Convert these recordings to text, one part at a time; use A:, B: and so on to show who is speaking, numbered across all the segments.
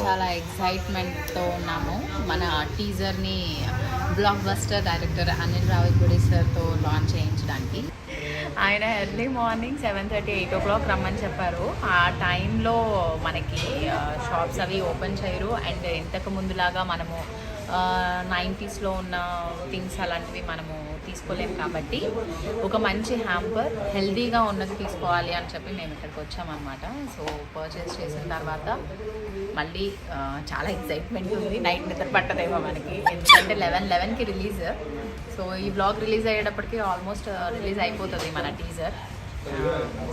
A: చాలా ఎక్సైట్మెంట్తో ఉన్నాము. మన టీజర్ని blockbuster director Anil Ravipudi సార్తో లాంచ్ చేయించడానికి. ఆయన ఎర్లీ మార్నింగ్ 7:30, 8 o'clock రమ్మని చెప్పారు. ఆ టైంలో మనకి షాప్స్ అవి ఓపెన్ చేయరు. అండ్ ఇంతకు ముందులాగా మనము 90sలో ఉన్న థింగ్స్ అలాంటివి మనము తీసుకోలేము. కాబట్టి ఒక మంచి హ్యాంపర్ హెల్దీగా ఉన్నది తీసుకోవాలి అని చెప్పి మేము ఇక్కడికి వచ్చామన్నమాట. సో పర్చేస్ చేసిన తర్వాత మళ్ళీ చాలా ఎక్సైట్మెంట్ ఉంది. నైట్ నిద్ర పట్టదేమో మనకి, ఎందుకంటే 11కి రిలీజ్. సో ఈ బ్లాగ్ రిలీజ్ అయ్యేటప్పటికి ఆల్మోస్ట్ రిలీజ్ అయిపోతుంది మన టీజర్.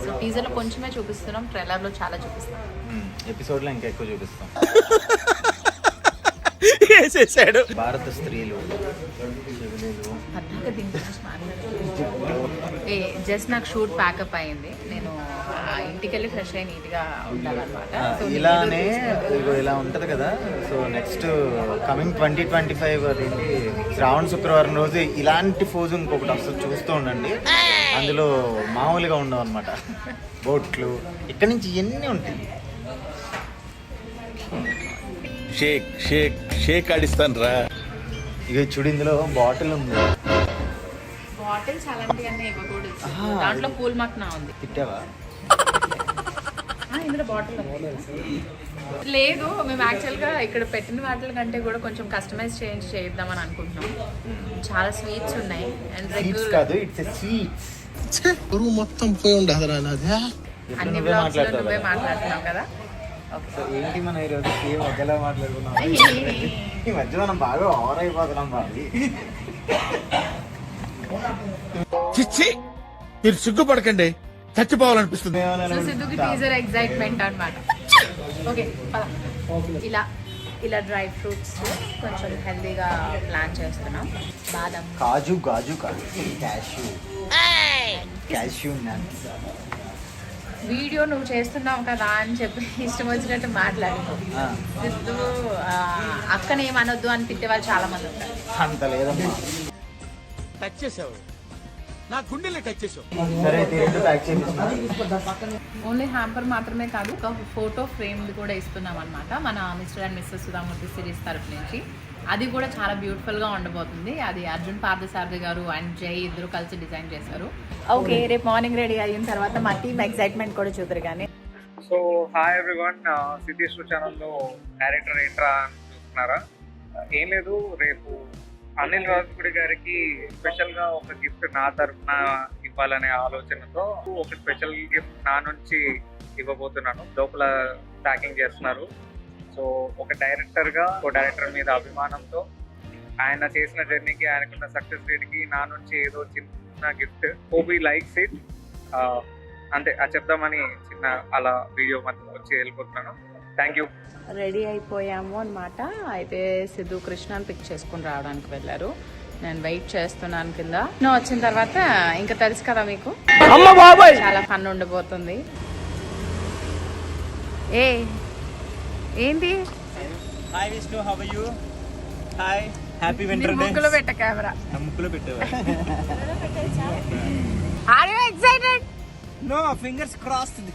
A: సో టీజర్లో కొంచెమే చూపిస్తున్నాం, ట్రైలర్లో చాలా చూపిస్తాం,
B: ఎపిసోడ్లో ఇంకా ఎక్కువ చూపిస్తాం. భారత స్త్రీలు
A: జస్ట్ నాకు షూట్ ప్యాకప్ అయింది. నేను ఇంటికి వెళ్ళి ఫ్రెష్ అయ్యి నీట్గా ఉండాలన్నమాట.
B: ఇలానే ఇలా ఉంటుంది కదా. సో నెక్స్ట్ కమింగ్ 2025 అదేంటి శ్రావణ శుక్రవారం రోజు ఇలాంటి ఫోజు ఇంకొకటి వస్తుంది, చూస్తూ ఉండండి. అందులో మామూలుగా ఉండవు అనమాట. బోట్లు ఇక్కడ నుంచి ఇవన్నీ ఉంటాయి.
C: షేక్ షేక్ షేక్ ఆడిస్తాను రా.
B: ఇక చూడు, ఇందులో బాటిల్ ఉంది.
A: బాటిల్స్ అలాంటివన్నీ ఇవ్వకూడదు. దాంట్లో పూల్ మక్నా ఉంది.
B: తిట్టావా?
A: ఇందులో బాటిల్ లేదు. మేము యాక్చువల్గా ఇక్కడ పెట్టిన వాటి కంటే కూడా కొంచెం కస్టమైజ్ చేద్దామని అనుకుంటున్నాం. చాలా స్వీట్స్ ఉన్నాయి. అండ్
C: మొత్తం పోయి ఉండదు.
A: అన్ని బ్లాగ్స్లో నువ్వే మాట్లాడుతున్నావు కదా.
B: ఏంటి మన ఈరోజు ఏం ఒకేలా మాట్లాడుకున్నాం. ఈ మధ్య మనం బాగా ఓవర్ అయిపోతున్నాం. బాబీ
C: చిచ్చి, మీరు సిగ్గుపడకండి, చచ్చిపోవాలనిపిస్తుంది.
A: సిద్ధుకి టీజర్ ఎక్సైట్మెంట్ అన్నమాట. ఓకే, ఇలా ఇలా డ్రై ఫ్రూట్స్ కొంచెం హెల్దీగా ప్లాన్ చేస్తున్నాం. బాదం,
B: కాజు క్యాష్యూ నట్స్.
A: వీడియో నువ్వు చేస్తున్నావు కదా అని చెప్పి ఇష్టం వచ్చినట్టు మాట్లాడుకో. సిద్ధు అక్కనే ఏమనొద్దు అని తిట్టే వాళ్ళు చాలా మంది ఉంటారు.
B: అంత లేదమ్మా.
C: టచ్ చేసావు, నా గుండెల్ని టచ్ చేసావు.
B: సరే, ప్యాక్ చేపిస్తున్నా.
A: ఓన్లీ హ్యాంపర్ మాత్రమే కాదు, ఒక ఫోటో ఫ్రేమ్ కూడా ఇస్తున్నాం అనమాట మన mister and misses Sudha Murthy series తరఫు నుంచి. అది కూడా చాలా బ్యూటిఫుల్గా ఉండబోతుంది. అది అర్జున్ పార్థసారథి గారు అండ్ జై ఇద్దరు కలిసి డిజైన్ చేశారు. ఓకే, రేపు మార్నింగ్ రెడీ అయిన తర్వాత మా టీమ్ ఎక్సైట్మెంట్ కూడా చూద్దరు. కానీ
D: సో హాయ్ ఎవ్రీవన్, సిటీస్ ఛానల్లో డైరెక్టర్ ఏంట్రా అని చూస్తున్నారా? ఏం లేదు, రేపు అనిల్ రావిపూడి గారికి స్పెషల్గా ఒక గిఫ్ట్ నా తరఫున ఇవ్వాలనే ఆలోచనతో ఒక స్పెషల్ గిఫ్ట్ నా నుంచి ఇవ్వబోతున్నాను. లోపల ప్యాకింగ్ చేస్తున్నారు. సో ఒక డైరెక్టర్ మీద అభిమానంతో ఆయన చేసిన జర్నీకి, ఆయనకున్న సక్సెస్ రేట్కి నా నుంచి ఏదో చిన్న gift. Hope he likes it. అంతే, అది చెప్దామని చిన్న అలా వీడియో మధ్య వచ్చి వెళ్ళిపోతున్నాను. Thank you.
A: రెడీ అయిపోయాము అనమాట. అయితే సిద్ధు కృష్ణని పిక్ చేసుకుని రావడానికి వెళ్ళారు. నేను వెయిట్ చేస్తున్నాను కింద. నువ్వు వచ్చిన తర్వాత ఇంకా తెలుసు కదా మీకు, చాలా ఫన్ ఉండబోతుంది. ఏంటి
B: hi Vishnu, how are you? Hi, happy winter day.
A: ముక్కులో పెట్ట కెమెరా.
B: ముక్కులో పెట్టావా?
A: Are you excited?
B: No, fingers crossed.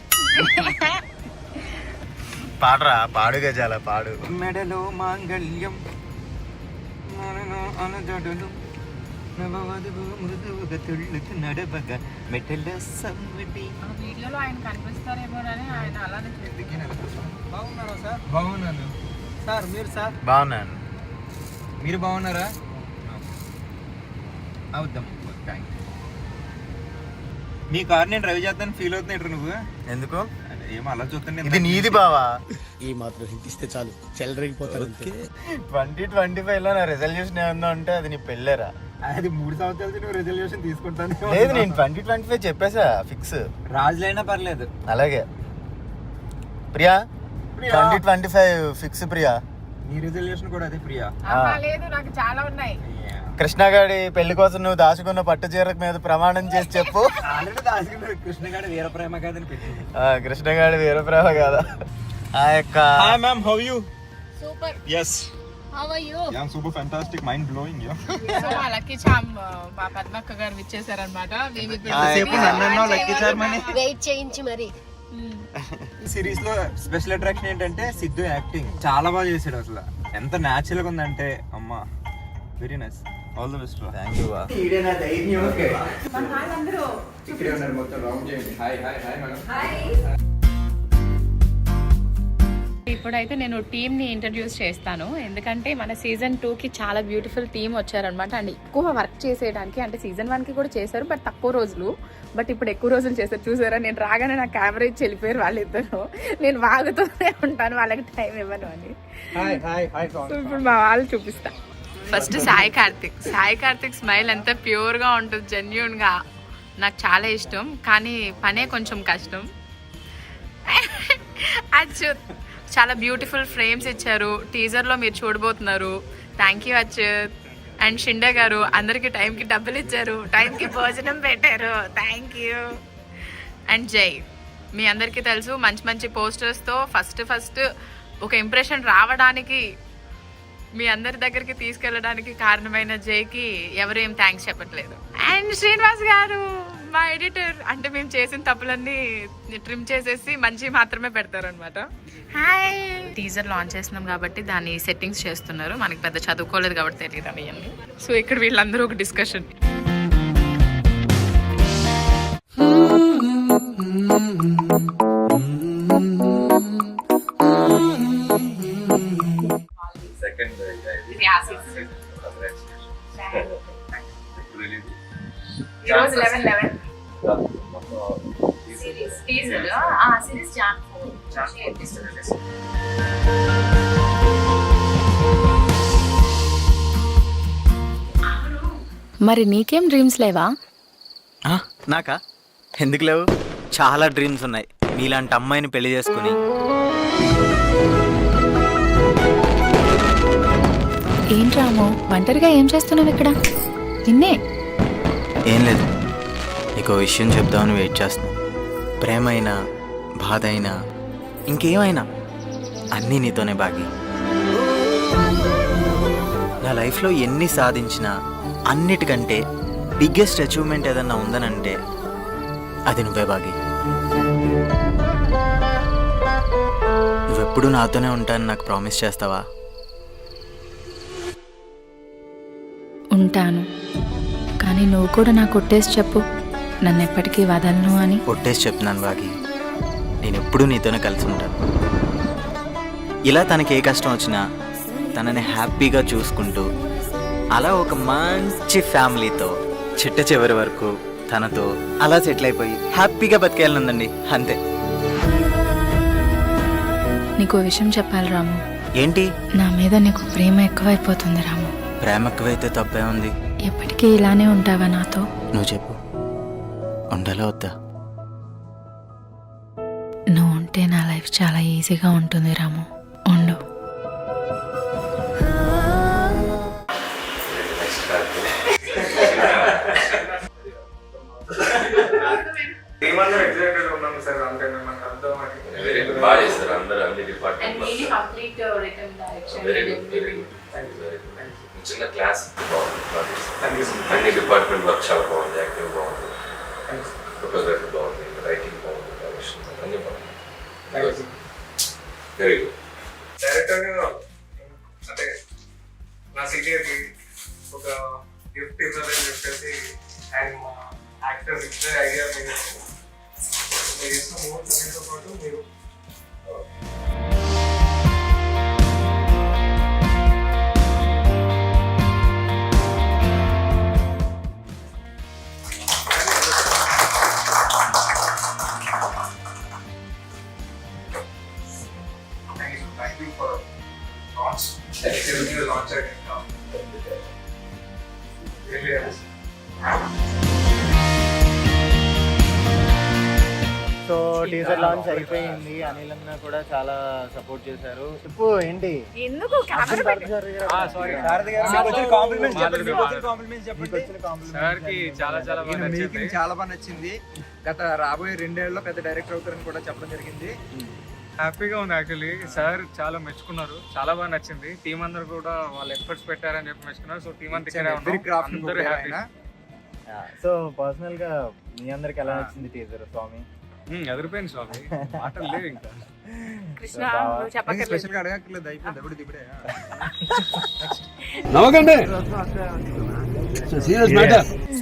B: పాడరా, పాడు గజాల పాడు. మెడలో మాంగళ్యం అనజడలు నవవధువు మృదువుగా తుళ్ళుతు నడవగా మెటల సవ్వడి.
A: ఆ వీడియోలో ఆయన కనిపిస్తారేమోనని ఆయన అలానే
D: బాగున్నారా సార్? బాగున్నాను సార్. మీరు సార్?
B: బాగున్నాను.
D: మీరు బాగున్నారా? అవుద్దాం.
B: నీ కార్ నేను డ్రైవ్ చేద్దాను ఫీల్ అవుతున్నాడు నువ్వు. ఎందుకు?
D: ఏమో అలా చూస్తుంటే
B: ఇది నీది బావా.
C: ఈ మాత్రం హింట్ ఇస్తే చాలు, చెలరేగిపోతారు.
B: 2025లో నా రెజల్యూషన్ ఏమన్నా అంటే అది నీ పెళ్ళేరా.
D: అది 3 సంవత్సరాల నువ్వు రెజల్యూషన్ తీసుకుంటాను.
B: లేదు, నేను 2025 చెప్పేసా ఫిక్స్.
D: రాజులైనా పర్లేదు.
B: అలాగే ప్రియా, 2025 ఫిక్స్ ప్రియా.
D: నీ రెజల్యూషన్ కూడా అదే ప్రియా.
A: లేదు, నాకు చాలా ఉన్నాయి.
B: కృష్ణగాడి పెళ్లి కోసం నువ్వు దాచుకున్న పట్టు చీర మీద ప్రమాణం చేసి చెప్పు.
D: ఆల్రెడీ దాచుకున్నాడు. కృష్ణగాడి వీరప్రేమ కాదని పెట్టింది.
B: కృష్ణగాడి వీరప్రేమ కాదా?
D: Hi ma'am, how are you?
A: Super.
D: Yes.
A: How are you?
D: Yeah, I'm super fantastic, mind blowing, yeah.
A: So మా లక్కీ చామ్ మా పద్మక్క గారు విచ్చేసారన్నమాట. మేము
D: సేపు నన్ను లక్కీ చామ్ అని
E: వెయిట్ చేయించి మరి ఈ సిరీస్ లో స్పెషల్ అట్రాక్షన్ ఏంటంటే సిద్ధు యాక్టింగ్ చాలా బాగా చేశాడు. అసలు ఎంత న్యాచురల్ గా ఉందంటే అమ్మా, very nice. All the best.
B: Thank you.
A: ఇప్పుడైతే నేను టీమ్ని ఇంట్రడ్యూస్ చేస్తాను, ఎందుకంటే మన సీజన్ 2కి చాలా బ్యూటిఫుల్ టీమ్ వచ్చారనమాట. అండ్ ఎక్కువ వర్క్ చేసేయడానికి, అంటే సీజన్ 1కి కూడా చేశారు బట్ తక్కువ రోజులు, బట్ ఇప్పుడు ఎక్కువ రోజులు చేశారు. చూసారా, నేను రాగానే నాకు యావరేజ్ చెల్లిపోయారు వాళ్ళిద్దరు. నేను వాగుతూనే ఉంటాను, వాళ్ళకి టైం ఇవ్వను అని. సో ఇప్పుడు మా వాళ్ళు చూపిస్తా. ఫస్ట్ సాయి కార్తిక్ స్మైల్ ఎంత ప్యూర్గా ఉంటుంది, జెన్యూన్గా నాకు చాలా ఇష్టం. కానీ పనే కొంచెం కష్టం. అచ్యుత్ చాలా బ్యూటిఫుల్ ఫ్రేమ్స్ ఇచ్చారు, టీజర్లో మీరు చూడబోతున్నారు. Thank you Achyut. And Shinde గారు అందరికీ టైంకి డబ్బులు ఇచ్చారు, టైంకి భోజనం పెట్టారు, థ్యాంక్ యూ. అండ్ జై, మీ అందరికీ తెలుసు మంచి మంచి పోస్టర్స్తో ఫస్ట్ ఒక ఇంప్రెషన్ రావడానికి, మీ అందరి దగ్గరికి తీసుకెళ్ళడానికి కారణమైన జైకి ఎవరు ఏం థ్యాంక్స్ చెప్పట్లేదు. అండ్ శ్రీనివాస్ గారు మా ఎడిటర్, అంటే మేము చేసిన తప్పులన్నీ ట్రిమ్ చేసేసి మంచి మాత్రమే పెడతారు అనమాట. హాయ్, టీజర్ లాంచ్ చేస్తున్నాం కాబట్టి దాన్ని సెట్టింగ్స్ చేస్తున్నారు. మనకి పెద్ద చదువుకోలేదు కాబట్టి తెలియదు అవన్నీ. సో ఇక్కడ వీళ్ళందరూ ఒక డిస్కషన్. మరి నీకేం డ్రీమ్స్ లేవా?
B: నాకా? ఎందుకు లేవు, చాలా డ్రీమ్స్ ఉన్నాయి. మీలాంటి అమ్మాయిని పెళ్లి చేసుకుని.
A: ఏంట్రామో ఒంటరిగా ఏం చేస్తున్నావు ఇక్కడ? నిన్నే.
B: ఏం లేదు, నీకు విషయం చెప్దామని వెయిట్ చేస్తున్నా. ప్రేమ అయినా, బాధ అయినా, ఇంకేమైనా అన్నీ నీతోనే బాగి. నా లైఫ్లో ఎన్ని సాధించినా అన్నిటికంటే బిగ్గెస్ట్ అచీవ్మెంట్ ఏదన్నా ఉందనంటే అది నువ్వే బాగి. నువ్వెప్పుడు నాతోనే ఉంటానని నాకు ప్రామిస్ చేస్తావా?
A: ఉంటాను, కానీ నువ్వు కూడా నాకు కొట్టేసి చెప్పు, నన్ను ఎప్పటికీ వదలను అని.
B: కొట్టేసి చెప్తున్నాను బాగి, నేను ఎప్పుడూ నీతోనే కలిసి ఉంటాను. ఇలా తనకి ఏ కష్టం వచ్చినా తనని హ్యాపీగా చూసుకుంటూ, అలా ఒక మంచి ఫ్యామిలీతో చిట్ట చివరి వరకు తనతో అలా సెటిల్ అయిపోయి హ్యాపీగా బతికేయాలనుందండి, అంతే.
A: నీకు విషయం చెప్పాలి రాము.
B: ఏంటి?
A: నా మీద నీకు ప్రేమ ఎక్కువైపోతుంది రాము.
B: ప్రేమ ఎక్కువైతే తప్పే ఉంది.
A: ఎప్పటికీ ఇలానే ఉంటావా నాతో?
B: నువ్వు చెప్పు, ఉండాలా వద్దా?
A: నువ్వు ఉంటే నా లైఫ్ చాలా ఈజీగా ఉంటుంది రాము, ఉండు.
F: బాగా చేస్తారు అందరూ, అన్ని డిపార్ట్మెంట్ చిన్న క్లాస్ బాగుంది, అన్ని డిపార్ట్మెంట్ వర్క్ చాలా బాగుంది, యాక్టింగ్ బాగుంది, ఫోటోగ్రఫీ బాగుంది, రైటింగ్ బాగుంది, డైరెక్షన్ అన్ని బాగుంది. Very good.
D: డైరెక్టర్ అంటే నా సీనియర్కి ఒక గిఫ్ట్ ఇవ్వాలని చెప్పేసి అండ్ మా యాక్టర్ ఇచ్చే ఐడియా మీరు ఇస్తున్న మూవీతో పాటు మీరు
B: సో టీజర్ లాంచ్ అయిపోయింది. అనిల్ అన్న కూడా చాలా సపోర్ట్ చేశారు. చెప్పు ఏంటి?
A: ఎందుకు
E: చాలా బాగా నచ్చింది. గత రాబోయే 2 ఏళ్ళలో పెద్ద డైరెక్టర్ అవుతారని కూడా చెప్పడం జరిగింది.
D: హ్యాపీగా ఉంది. యాక్చువల్లీ సార్ చాలా మెచ్చుకున్నారు, చాలా బాగా నచ్చింది. టీం అందరు కూడా వాళ్ళు ఎఫర్ట్స్ పెట్టారని చెప్పి మెచ్చుకున్నారు. సో టీం అంతా
B: సో పర్సనల్ గా మీ అందరికి ఎలా నచ్చింది టీజర్ స్వామి?
D: ఎదిరిపోయింది స్వామి మాటలు లేవు ఇంకా.
A: కృష్ణ నువ్వు చెప్పక్కర్లేదు.
E: స్పెషల్ గా అడగక్కర్లేదు, అయిపోయింది ఇప్పుడు ఇప్పుడే.
C: నవ్వకండి సీరియస్ మ్యాటర్.